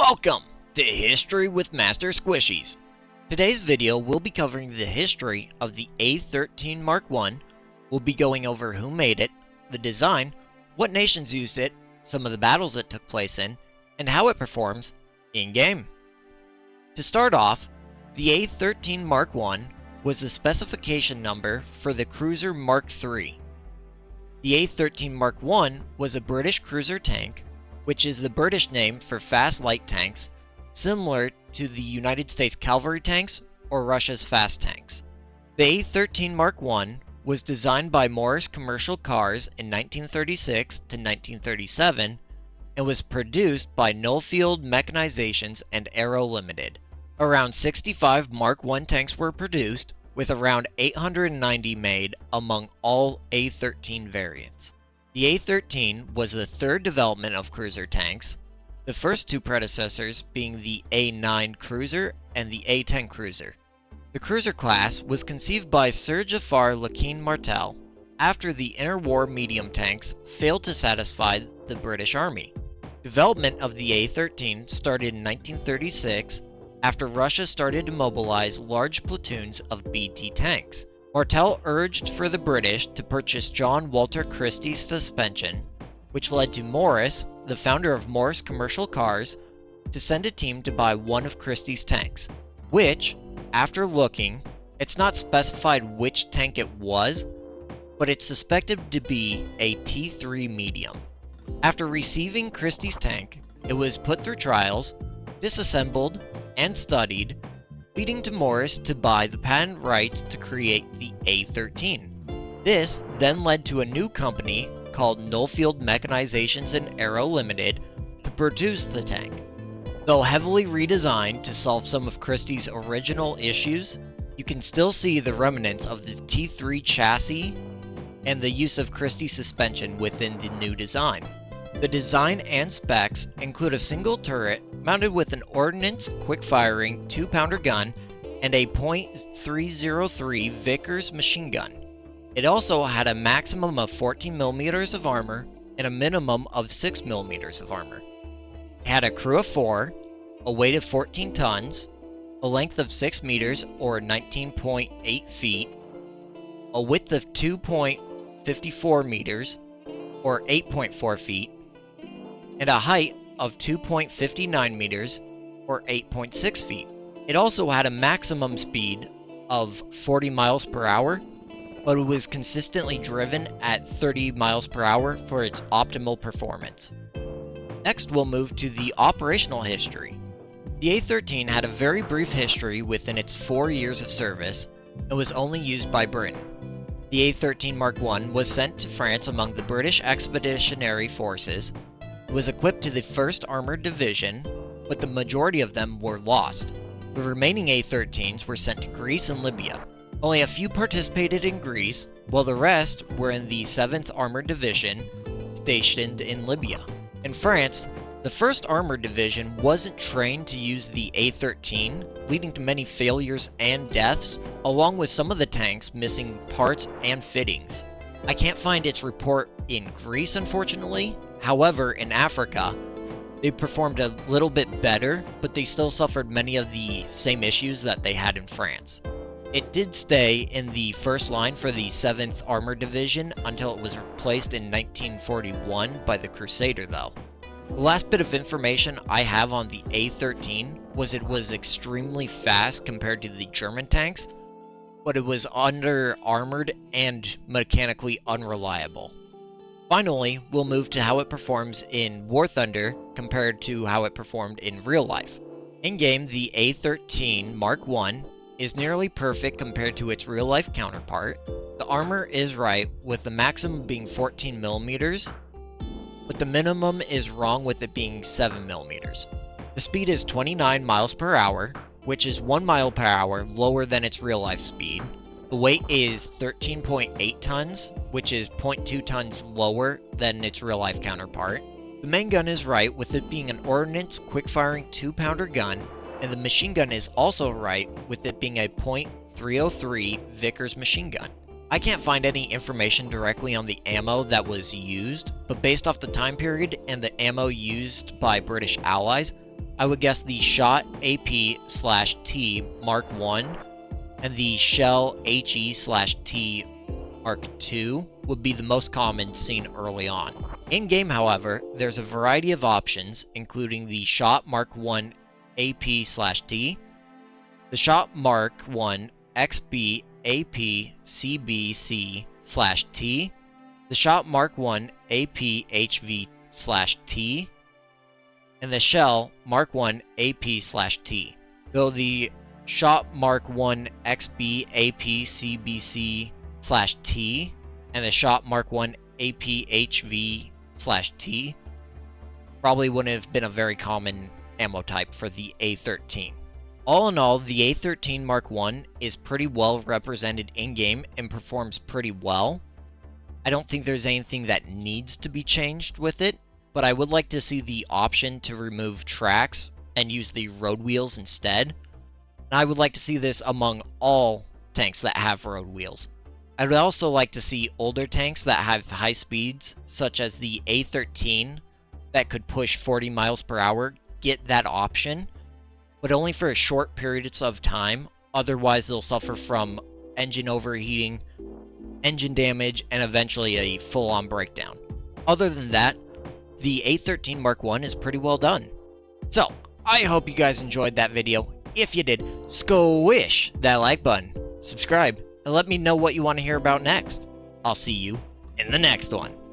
Welcome to History with Master Squishies. Today's video will be covering the history of the A13 Mark I. We'll be going over who made it, the design, what nations used it, some of the battles it took place in, and how it performs in-game. To start off, the A13 Mark I was the specification number for the cruiser Mark III. The A13 Mark I was a British cruiser tank, which is the British name for fast light tanks, similar to the United States cavalry tanks or Russia's fast tanks. The A13 Mark I was designed by Morris Commercial Cars in 1936 to 1937 and was produced by Nulfield Mechanizations and Aero Limited. Around 65 Mark I tanks were produced, with around 890 made among all A13 variants. The A13 was the third development of cruiser tanks, the first two predecessors being the A9 cruiser and the A10 cruiser. The cruiser class was conceived by Sir Jafar Lakin Martel after the interwar medium tanks failed to satisfy the British Army. Development of the A13 started in 1936 after Russia started to mobilize large platoons of BT tanks. Martel urged for the British to purchase John Walter Christie's suspension, which led to Morris, the founder of Morris Commercial Cars, to send a team to buy one of Christie's tanks, which, after looking, it's not specified which tank it was, but it's suspected to be a T3 medium. After receiving Christie's tank, it was put through trials, disassembled, and studied, leading to Morris to buy the patent rights to create the A13. This then led to a new company called Nulfield Mechanizations and Aero Limited to produce the tank. Though heavily redesigned to solve some of Christie's original issues, you can still see the remnants of the T3 chassis and the use of Christie suspension within the new design. The design and specs include a single turret mounted with an ordnance quick-firing 2-pounder gun and a .303 Vickers machine gun. It also had a maximum of 14 mm of armor and a minimum of 6 mm of armor. It had a crew of 4, a weight of 14 tons, a length of 6 meters or 19.8 feet, a width of 2.54 meters or 8.4 feet, and a height of 2.59 meters or 8.6 feet. It also had a maximum speed of 40 miles per hour, but it was consistently driven at 30 miles per hour for its optimal performance. Next, we'll move to the operational history. The A13 had a very brief history within its 4 years of service and was only used by Britain. The A13 Mark I was sent to France among the British Expeditionary Forces. It was equipped to the 1st Armored Division, but the majority of them were lost. The remaining A13s were sent to Greece and Libya. Only a few participated in Greece, while the rest were in the 7th Armored Division, stationed in Libya. In France, the 1st Armored Division wasn't trained to use the A13, leading to many failures and deaths, along with some of the tanks missing parts and fittings. I can't find its report in Greece, unfortunately. However, in Africa, they performed a little bit better, but they still suffered many of the same issues that they had in France. It did stay in the first line for the 7th Armored Division until it was replaced in 1941 by the Crusader, though. The last bit of information I have on the A13 was it was extremely fast compared to the German tanks, but it was under-armored and mechanically unreliable. Finally, we'll move to how it performs in War Thunder compared to how it performed in real life. In-game, the A13 Mark I is nearly perfect compared to its real-life counterpart. The armor is right, with the maximum being 14 mm, but the minimum is wrong with it being 7 mm. The speed is 29 miles per hour, which is 1 mile per hour lower than its real-life speed. The weight is 13.8 tons, which is 0.2 tons lower than its real-life counterpart. The main gun is right, with it being an ordnance quick-firing 2-pounder gun, and the machine gun is also right, with it being a .303 Vickers machine gun. I can't find any information directly on the ammo that was used, but based off the time period and the ammo used by British allies, I would guess the Shot AP/T Mark I and the Shell HE/T Mark II would be the most common seen early on. In-game, however, there's a variety of options, including the Shot Mark I AP/T, the Shot Mark I XB AP CBC/T, the Shot Mark I AP HV/T, and the Shell Mark I AP/T. Though the Shot Mark I XB AP CBC/T and the Shot Mark I AP HV/T probably wouldn't have been a very common ammo type for the A13. All in all, the A13 Mark I is pretty well represented in-game and performs pretty well. I don't think there's anything that needs to be changed with it, but I would like to see the option to remove tracks and use the road wheels instead. And I would like to see this among all tanks that have road wheels. I would also like to see older tanks that have high speeds, such as the A13 that could push 40 miles per hour, get that option, but only for a short periods of time. Otherwise, they'll suffer from engine overheating, engine damage, and eventually a full-on breakdown. Other than that, the A13 Mark I is pretty well done. So, I hope you guys enjoyed that video. If you did, squish that like button, subscribe, and let me know what you want to hear about next. I'll see you in the next one.